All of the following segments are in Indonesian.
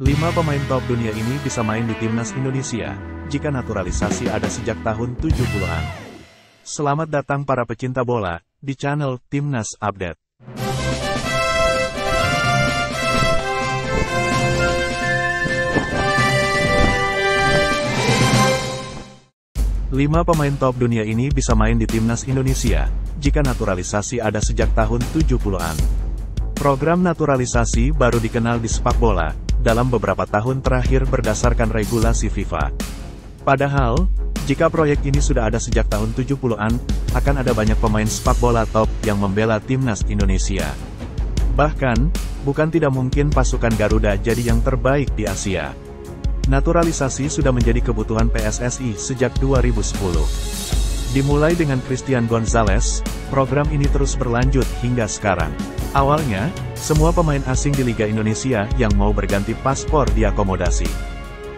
5 pemain top dunia ini bisa main di timnas Indonesia, jika naturalisasi ada sejak tahun 70-an. Selamat datang para pecinta bola, di channel Timnas Update. Lima pemain top dunia ini bisa main di timnas Indonesia, jika naturalisasi ada sejak tahun 70-an. Program naturalisasi baru dikenal di sepak bola, dalam beberapa tahun terakhir berdasarkan regulasi FIFA. Padahal, jika proyek ini sudah ada sejak tahun 70-an, akan ada banyak pemain sepak bola top yang membela timnas Indonesia. Bahkan, bukan tidak mungkin pasukan Garuda jadi yang terbaik di Asia. Naturalisasi sudah menjadi kebutuhan PSSI sejak 2010. Dimulai dengan Christian Gonzalez, program ini terus berlanjut hingga sekarang. Awalnya, semua pemain asing di Liga Indonesia yang mau berganti paspor diakomodasi.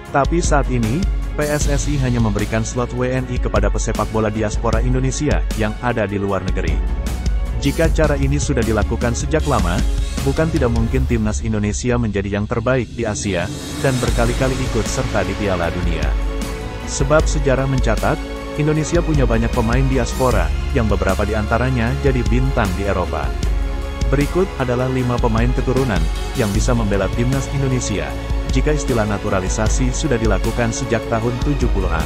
Tapi saat ini, PSSI hanya memberikan slot WNI kepada pesepak bola diaspora Indonesia yang ada di luar negeri. Jika cara ini sudah dilakukan sejak lama, bukan tidak mungkin timnas Indonesia menjadi yang terbaik di Asia, dan berkali-kali ikut serta di Piala Dunia. Sebab sejarah mencatat, Indonesia punya banyak pemain diaspora, yang beberapa di antaranya jadi bintang di Eropa. Berikut adalah 5 pemain keturunan, yang bisa membela timnas Indonesia, jika istilah naturalisasi sudah dilakukan sejak tahun 70-an.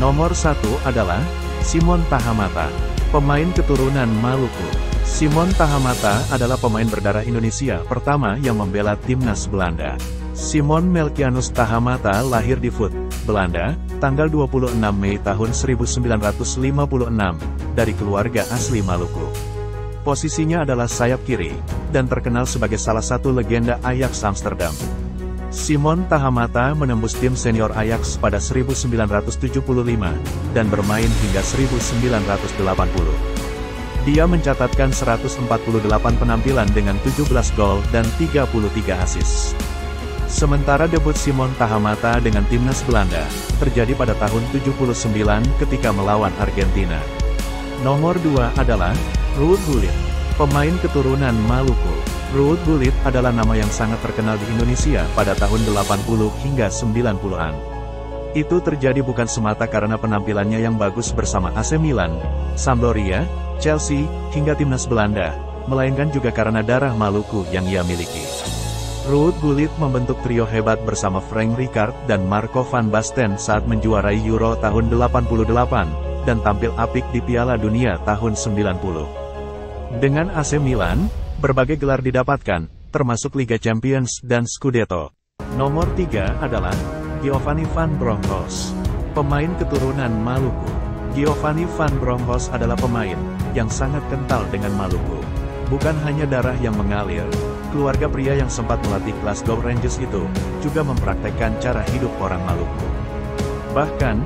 Nomor 1 adalah Simon Tahamata, pemain keturunan Maluku. Simon Tahamata adalah pemain berdarah Indonesia pertama yang membela timnas Belanda. Simon Melkianus Tahamata lahir di Fort, Belanda, tanggal 26 Mei tahun 1956, dari keluarga asli Maluku. Posisinya adalah sayap kiri, dan terkenal sebagai salah satu legenda Ajax Amsterdam. Simon Tahamata menembus tim senior Ajax pada 1975, dan bermain hingga 1980. Dia mencatatkan 148 penampilan dengan 17 gol dan 33 assist. Sementara debut Simon Tahamata dengan timnas Belanda, terjadi pada tahun 79 ketika melawan Argentina. Nomor 2 adalah Ruud Gullit, pemain keturunan Maluku. Ruud Gullit adalah nama yang sangat terkenal di Indonesia pada tahun 80 hingga 90-an. Itu terjadi bukan semata karena penampilannya yang bagus bersama AC Milan, Sampdoria, Chelsea, hingga timnas Belanda, melainkan juga karena darah Maluku yang ia miliki. Ruud Gullit membentuk trio hebat bersama Frank Rijkaard dan Marco van Basten saat menjuarai Euro tahun 88, dan tampil apik di Piala Dunia tahun 90. Dengan AC Milan, berbagai gelar didapatkan, termasuk Liga Champions dan Scudetto. Nomor 3 adalah Giovanni van Bronckhorst, pemain keturunan Maluku. Giovanni van Bronckhorst adalah pemain yang sangat kental dengan Maluku. Bukan hanya darah yang mengalir, keluarga pria yang sempat melatih Glasgow Rangers itu juga mempraktekkan cara hidup orang Maluku. Bahkan,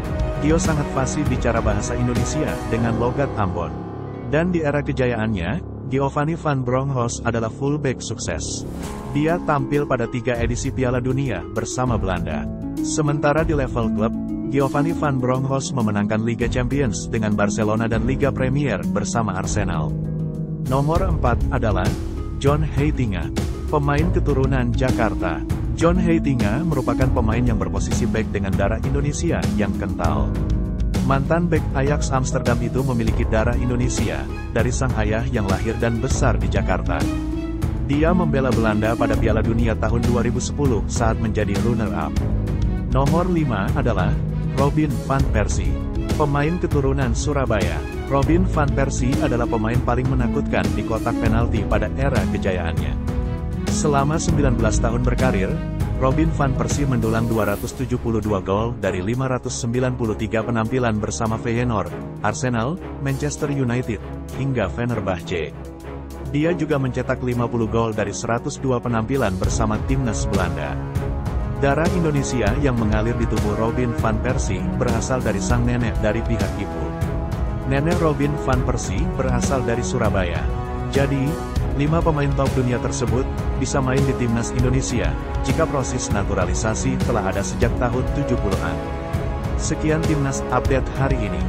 Gio sangat fasih bicara bahasa Indonesia dengan logat Ambon. Dan di era kejayaannya, Giovanni van Bronckhorst adalah fullback sukses. Dia tampil pada 3 edisi Piala Dunia bersama Belanda. Sementara di level klub, Giovanni van Bronckhorst memenangkan Liga Champions dengan Barcelona dan Liga Premier bersama Arsenal. Nomor 4 adalah John Heitinga, pemain keturunan Jakarta. John Heitinga merupakan pemain yang berposisi bek dengan darah Indonesia yang kental. Mantan bek Ajax Amsterdam itu memiliki darah Indonesia, dari sang ayah yang lahir dan besar di Jakarta. Dia membela Belanda pada Piala Dunia tahun 2010 saat menjadi runner-up. Nomor 5 adalah Robin van Persie, pemain keturunan Surabaya. Robin van Persie adalah pemain paling menakutkan di kotak penalti pada era kejayaannya. Selama 19 tahun berkarir, Robin van Persie mendulang 272 gol dari 593 penampilan bersama Feyenoord, Arsenal, Manchester United, hingga Fenerbahce. Dia juga mencetak 50 gol dari 102 penampilan bersama timnas Belanda. Darah Indonesia yang mengalir di tubuh Robin van Persie berasal dari sang nenek dari pihak ibu. Nenek Robin van Persie berasal dari Surabaya. Jadi, 5 pemain top dunia tersebut bisa main di timnas Indonesia jika proses naturalisasi telah ada sejak tahun 70-an. Sekian Timnas Update hari ini.